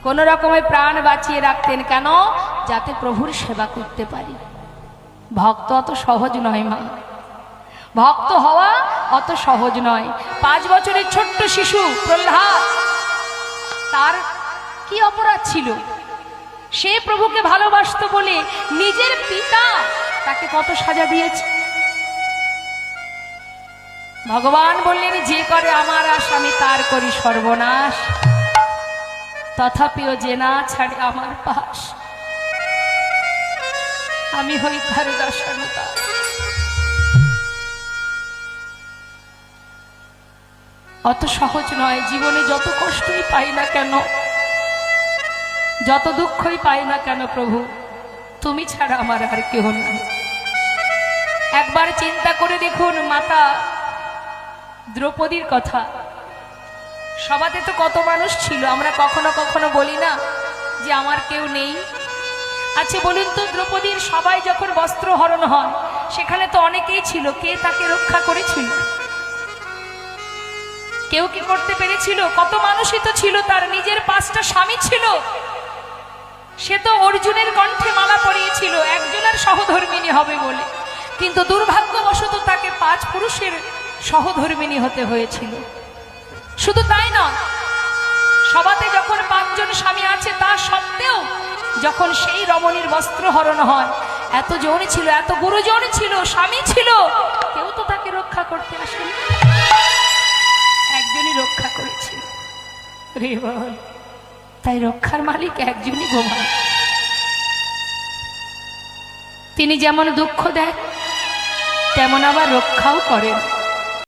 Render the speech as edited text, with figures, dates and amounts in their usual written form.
কোনো রকমে প্রাণ বাঁচিয়ে রাখতেন, কেন? যাতে প্রভুর সেবা করতে পারি। ভক্ত অত সহজ নয় মা, ভক্ত হওয়া অত সহজ নয়। 5 বছরের ছোট্ট শিশু প্রহ্লাদ, তার কি অপরাধ ছিল? সে প্রভুকে ভালোবাসতো বলে নিজের পিতা তাকে কত সাজা দিয়েছে। ভগবান বললেন, যে করে আমার আশ আমি তার করি সর্বনাশ, তথাপিও যে না ছাড়ে আমার পাশ, আমি হই তার দশানুতা। অত সহজ নয়। জীবনে যত কষ্টই পাই না কেন, যত দুঃখই পাই না কেন, প্রভু তুমি ছাড়া আমার আর কেউ নাই। একবার চিন্তা করে দেখুন মাতা দ্রৌপদীর কথা। সভাতে তো কত মানুষ ছিল, আমরা কখনো কখনো বলি না যে আমার কেউ নেই। আচ্ছা বলুন তো, দ্রৌপদীর সবাই যখন বস্ত্র হরণ হয় সেখানে তো অনেকেই ছিল, কে তাকে রক্ষা করেছিল? কেউ কি করতে পেরেছিল? কত মানুষই তো ছিল, তার নিজের 5টা স্বামী ছিল। সে তো অর্জুনের কণ্ঠে মালা পরিয়েছিল একজনের সহধর্মিণী হবে বলে, কিন্তু দুর্ভাগ্যবশত তাকে 5 পুরুষের সহধর্মিণী হতে হয়েছিল। শুধু তাই নয়, সভাতে যখন 5 জন স্বামী আছে তা সত্ত্বেও যখন সেই রমণীর বস্ত্র হরণ হয়, এত জন ছিল, এত গুরুজন ছিল, স্বামী ছিল, কেউ তো তাকে রক্ষা করতে আসেনি, একজনই রক্ষা করেছিল। রে বল, তাই রক্ষার মালিক একজনই ভগবান। তিনি যেমন দুঃখ দেন তেমন আবার রক্ষাও করেন।